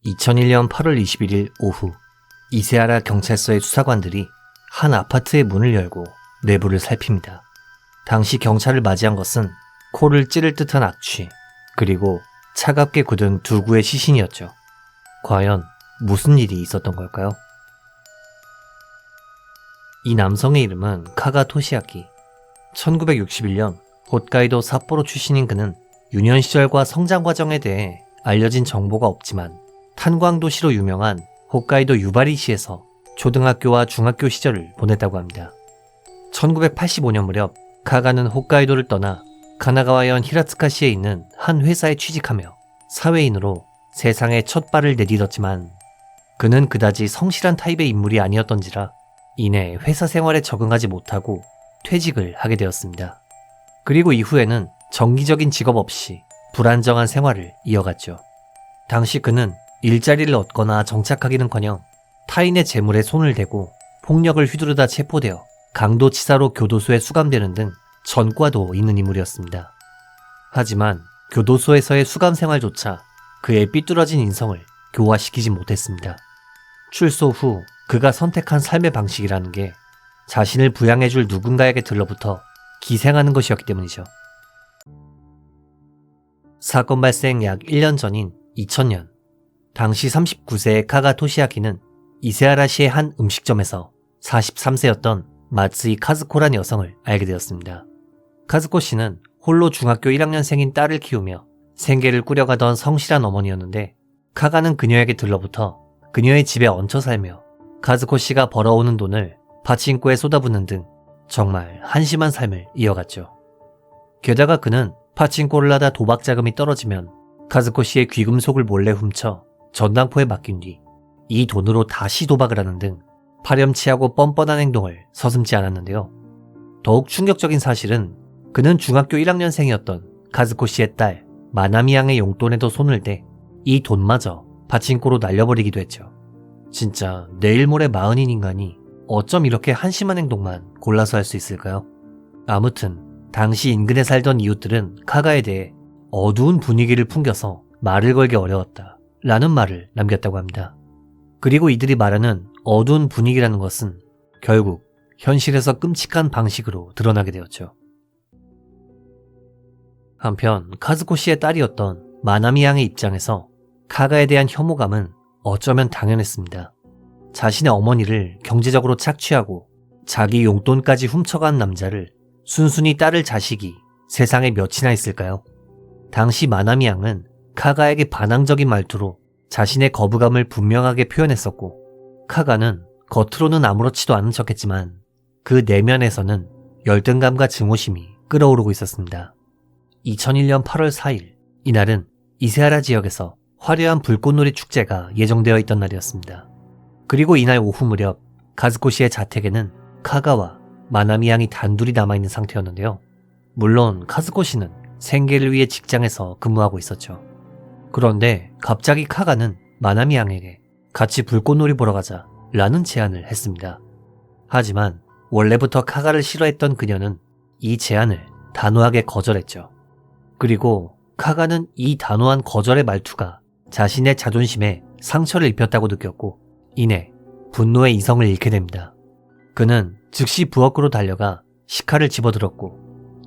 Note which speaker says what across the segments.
Speaker 1: 2001년 8월 21일 오후 이세하라 경찰서의 수사관들이 한 아파트의 문을 열고 내부를 살핍니다. 당시 경찰을 맞이한 것은 코를 찌를 듯한 악취, 그리고 차갑게 굳은 두 구의 시신이었죠. 과연 무슨 일이 있었던 걸까요? 이 남성의 이름은 카가 토시아키. 1961년 홋카이도 삿포로 출신인 그는 유년 시절과 성장 과정에 대해 알려진 정보가 없지만 탄광도시로 유명한 홋카이도 유바리시에서 초등학교와 중학교 시절을 보냈다고 합니다. 1985년 무렵 카가는 홋카이도를 떠나 가나가와현 히라츠카시에 있는 한 회사에 취직하며 사회인으로 세상에 첫 발을 내딛었지만 그는 그다지 성실한 타입의 인물이 아니었던지라 이내 회사 생활에 적응하지 못하고 퇴직을 하게 되었습니다. 그리고 이후에는 정기적인 직업 없이 불안정한 생활을 이어갔죠. 당시 그는 일자리를 얻거나 정착하기는커녕 타인의 재물에 손을 대고 폭력을 휘두르다 체포되어 강도치사로 교도소에 수감되는 등 전과도 있는 인물이었습니다. 하지만 교도소에서의 수감 생활조차 그의 삐뚤어진 인성을 교화시키지 못했습니다. 출소 후 그가 선택한 삶의 방식이라는 게 자신을 부양해줄 누군가에게 들러붙어 기생하는 것이었기 때문이죠. 사건 발생 약 1년 전인 2000년, 당시 39세의 카가 토시아키는 이세하라시의 한 음식점에서 43세였던 마츠이 카즈코란 여성을 알게 되었습니다. 카즈코 씨는 홀로 중학교 1학년생인 딸을 키우며 생계를 꾸려가던 성실한 어머니였는데 카가는 그녀에게 들러붙어 그녀의 집에 얹혀 살며 카즈코 씨가 벌어오는 돈을 파친코에 쏟아붓는 등 정말 한심한 삶을 이어갔죠. 게다가 그는 파친코를 하다 도박 자금이 떨어지면 카즈코 씨의 귀금속을 몰래 훔쳐 전당포에 맡긴 뒤 이 돈으로 다시 도박을 하는 등 파렴치하고 뻔뻔한 행동을 서슴지 않았는데요. 더욱 충격적인 사실은 그는 중학교 1학년생이었던 카즈코 씨의 딸 마나미 양의 용돈에도 손을 대 이 돈마저 파친코로 날려버리기도 했죠. 진짜 내일 모레 마흔인 인간이 어쩜 이렇게 한심한 행동만 골라서 할 수 있을까요? 아무튼 당시 인근에 살던 이웃들은 카가에 대해 어두운 분위기를 풍겨서 말을 걸기 어려웠다 라는 말을 남겼다고 합니다. 그리고 이들이 말하는 어두운 분위기라는 것은 결국 현실에서 끔찍한 방식으로 드러나게 되었죠. 한편 카즈코 씨의 딸이었던 마나미 양의 입장에서 카가에 대한 혐오감은 어쩌면 당연했습니다. 자신의 어머니를 경제적으로 착취하고 자기 용돈까지 훔쳐간 남자를 순순히 따를 자식이 세상에 몇이나 있을까요? 당시 마나미 양은 카가에게 반항적인 말투로 자신의 거부감을 분명하게 표현했었고 카가는 겉으로는 아무렇지도 않은 척했지만 그 내면에서는 열등감과 증오심이 끓어오르고 있었습니다. 2001년 8월 4일, 이날은 이세하라 지역에서 화려한 불꽃놀이 축제가 예정되어 있던 날이었습니다. 그리고 이날 오후 무렵 카즈코 씨의 자택에는 카가와 마나미 양이 단둘이 남아있는 상태였는데요. 물론 카즈코 씨는 생계를 위해 직장에서 근무하고 있었죠. 그런데 갑자기 카가는 마나미 양에게 같이 불꽃놀이 보러 가자 라는 제안을 했습니다. 하지만 원래부터 카가를 싫어했던 그녀는 이 제안을 단호하게 거절했죠. 그리고 카가는 이 단호한 거절의 말투가 자신의 자존심에 상처를 입혔다고 느꼈고 이내 분노의 이성을 잃게 됩니다. 그는 즉시 부엌으로 달려가 식칼을 집어들었고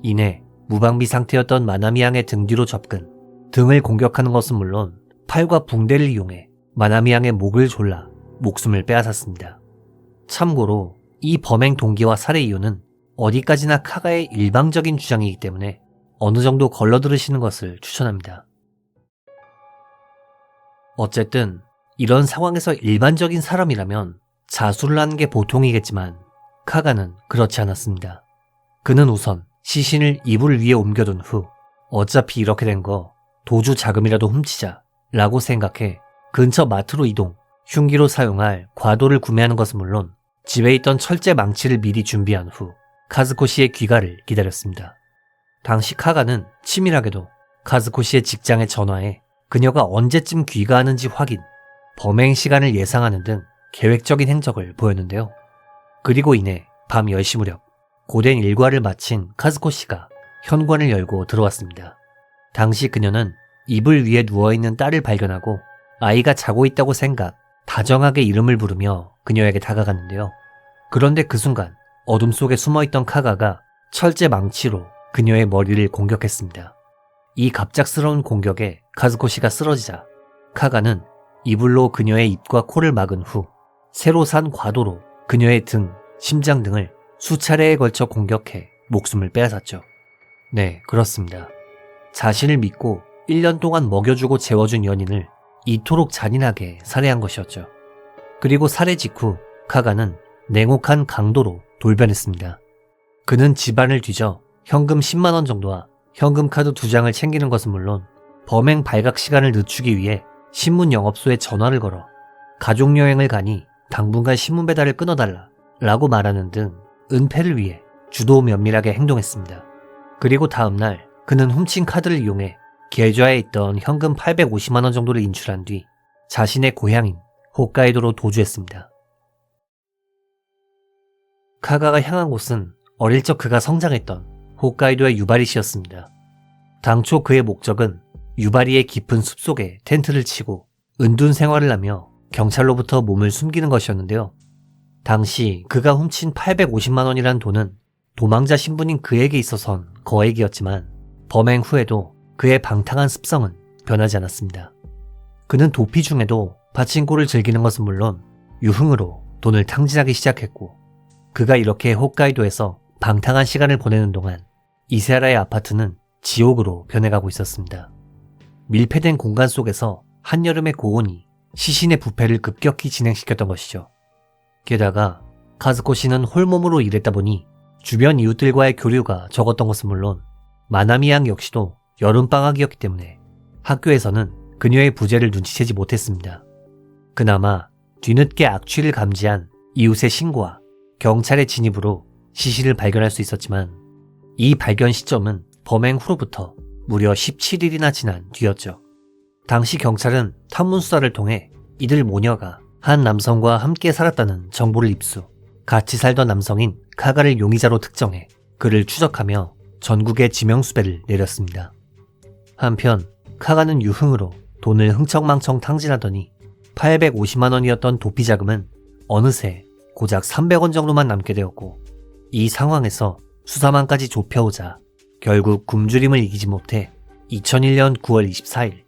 Speaker 1: 이내 무방비 상태였던 마나미 양의 등 뒤로 접근, 등을 공격하는 것은 물론 팔과 붕대를 이용해 마나미 양의 목을 졸라 목숨을 빼앗았습니다. 참고로 이 범행 동기와 살해 이유는 어디까지나 카가의 일방적인 주장이기 때문에 어느 정도 걸러들으시는 것을 추천합니다. 어쨌든 이런 상황에서 일반적인 사람이라면 자수를 하는 게 보통이겠지만 카가는 그렇지 않았습니다. 그는 우선 시신을 이불 위에 옮겨둔 후 어차피 이렇게 된 거 도주 자금이라도 훔치자 라고 생각해 근처 마트로 이동, 흉기로 사용할 과도를 구매하는 것은 물론 집에 있던 철제 망치를 미리 준비한 후 카즈코 씨의 귀가를 기다렸습니다. 당시 카가는 치밀하게도 카즈코 씨의 직장에 전화해 그녀가 언제쯤 귀가하는지 확인, 범행 시간을 예상하는 등 계획적인 행적을 보였는데요. 그리고 이내 밤 10시 무렵 고된 일과를 마친 카즈코 씨가 현관을 열고 들어왔습니다. 당시 그녀는 이불 위에 누워있는 딸을 발견하고 아이가 자고 있다고 생각, 다정하게 이름을 부르며 그녀에게 다가갔는데요. 그런데 그 순간 어둠 속에 숨어있던 카가가 철제 망치로 그녀의 머리를 공격했습니다. 이 갑작스러운 공격에 카즈코 씨가 쓰러지자 카가는 이불로 그녀의 입과 코를 막은 후 새로 산 과도로 그녀의 등, 심장 등을 수차례에 걸쳐 공격해 목숨을 빼앗았죠. 네, 그렇습니다. 자신을 믿고 1년 동안 먹여주고 재워준 연인을 이토록 잔인하게 살해한 것이었죠. 그리고 살해 직후 카가는 냉혹한 강도로 돌변했습니다. 그는 집안을 뒤져 현금 10만 원 정도와 현금 카드 2장을 챙기는 것은 물론 범행 발각 시간을 늦추기 위해 신문 영업소에 전화를 걸어 가족여행을 가니 당분간 신문 배달을 끊어달라 라고 말하는 등 은폐를 위해 주도 면밀하게 행동했습니다. 그리고 다음날 그는 훔친 카드를 이용해 계좌에 있던 현금 850만 원 정도를 인출한 뒤 자신의 고향인 홋카이도로 도주했습니다. 카가가 향한 곳은 어릴 적 그가 성장했던 홋카이도의 유바리시였습니다. 당초 그의 목적은 유바리의 깊은 숲속에 텐트를 치고 은둔 생활을 하며 경찰로부터 몸을 숨기는 것이었는데요. 당시 그가 훔친 850만 원이란 돈은 도망자 신분인 그에게 있어선 거액이었지만 범행 후에도 그의 방탕한 습성은 변하지 않았습니다. 그는 도피 중에도 파친코를 즐기는 것은 물론 유흥으로 돈을 탕진하기 시작했고 그가 이렇게 홋카이도에서 방탕한 시간을 보내는 동안 이세하라의 아파트는 지옥으로 변해가고 있었습니다. 밀폐된 공간 속에서 한여름의 고온이 시신의 부패를 급격히 진행시켰던 것이죠. 게다가 카즈코 씨는 홀몸으로 일했다 보니 주변 이웃들과의 교류가 적었던 것은 물론 마나미 양 역시도 여름방학이었기 때문에 학교에서는 그녀의 부재를 눈치채지 못했습니다. 그나마 뒤늦게 악취를 감지한 이웃의 신고와 경찰의 진입으로 시신을 발견할 수 있었지만 이 발견 시점은 범행 후로부터 무려 17일이나 지난 뒤였죠. 당시 경찰은 탐문 수사를 통해 이들 모녀가 한 남성과 함께 살았다는 정보를 입수, 같이 살던 남성인 카가를 용의자로 특정해 그를 추적하며 전국에 지명수배를 내렸습니다. 한편 카가는 유흥으로 돈을 흥청망청 탕진하더니 850만 원이었던 도피 자금은 어느새 고작 300원 정도만 남게 되었고 이 상황에서 수사망까지 좁혀오자 결국 굶주림을 이기지 못해 2001년 9월 24일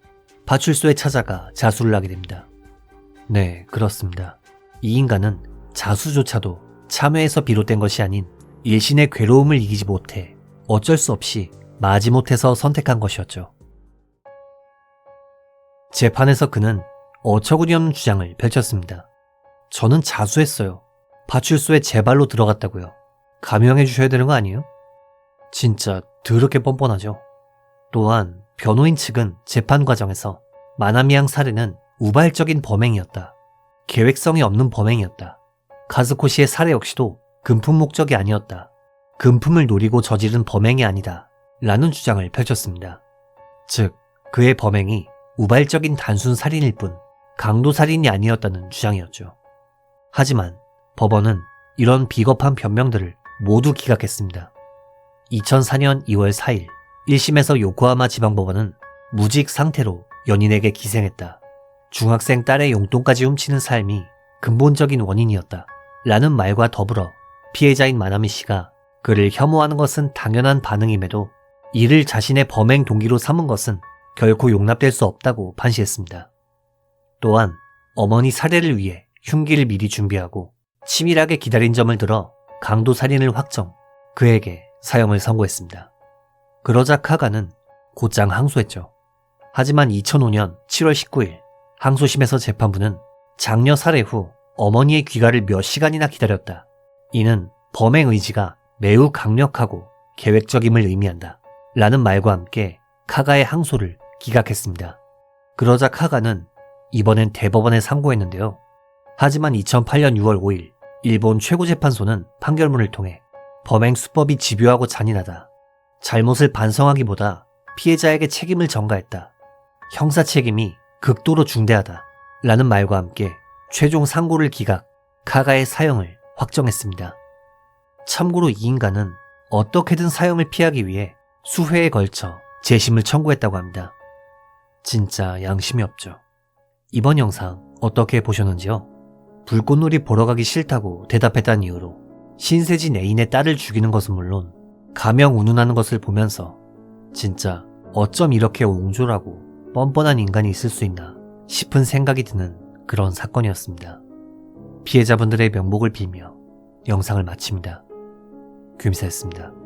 Speaker 1: 파출소에 찾아가 자수를 하게 됩니다. 네, 그렇습니다. 이 인간은 자수조차도 참회에서 비롯된 것이 아닌 일신의 괴로움을 이기지 못해 어쩔 수 없이 마지못해서 선택한 것이었죠. 재판에서 그는 어처구니없는 주장을 펼쳤습니다. 저는 자수했어요. 파출소에 제 발로 들어갔다고요. 감형해 주셔야 되는 거 아니에요? 진짜 더럽게 뻔뻔하죠. 또한 변호인 측은 재판 과정에서 마나미양 살해는 우발적인 범행이었다. 계획성이 없는 범행이었다. 카즈코 씨의 살해 역시도 금품 목적이 아니었다. 금품을 노리고 저지른 범행이 아니다. 라는 주장을 펼쳤습니다. 즉, 그의 범행이 우발적인 단순 살인일 뿐 강도 살인이 아니었다는 주장이었죠. 하지만 법원은 이런 비겁한 변명들을 모두 기각했습니다. 2004년 2월 4일 1심에서 요코하마 지방법원은 무직 상태로 연인에게 기생했다. 중학생 딸의 용돈까지 훔치는 삶이 근본적인 원인이었다. 라는 말과 더불어 피해자인 마나미 씨가 그를 혐오하는 것은 당연한 반응임에도 이를 자신의 범행 동기로 삼은 것은 결코 용납될 수 없다고 판시했습니다. 또한 어머니 살해를 위해 흉기를 미리 준비하고 치밀하게 기다린 점을 들어 강도 살인을 확정, 그에게 사형을 선고했습니다. 그러자 카가는 곧장 항소했죠. 하지만 2005년 7월 19일 항소심에서 재판부는 장녀 살해 후 어머니의 귀가를 몇 시간이나 기다렸다. 이는 범행 의지가 매우 강력하고 계획적임을 의미한다. 라는 말과 함께 카가의 항소를 기각했습니다. 그러자 카가는 이번엔 대법원에 상고했는데요. 하지만 2008년 6월 5일 일본 최고재판소는 판결문을 통해 범행 수법이 집요하고 잔인하다. 잘못을 반성하기보다 피해자에게 책임을 전가했다. 형사 책임이 극도로 중대하다. 라는 말과 함께 최종 상고를 기각, 카가의 사형을 확정했습니다. 참고로 이 인간은 어떻게든 사형을 피하기 위해 수회에 걸쳐 재심을 청구했다고 합니다. 진짜 양심이 없죠. 이번 영상 어떻게 보셨는지요? 불꽃놀이 보러 가기 싫다고 대답했다는 이유로 신세진 애인의 딸을 죽이는 것은 물론 가명 운운하는 것을 보면서 진짜 어쩜 이렇게 옹졸하고 뻔뻔한 인간이 있을 수 있나 싶은 생각이 드는 그런 사건이었습니다. 피해자분들의 명복을 빌며 영상을 마칩니다. 규미사였습니다.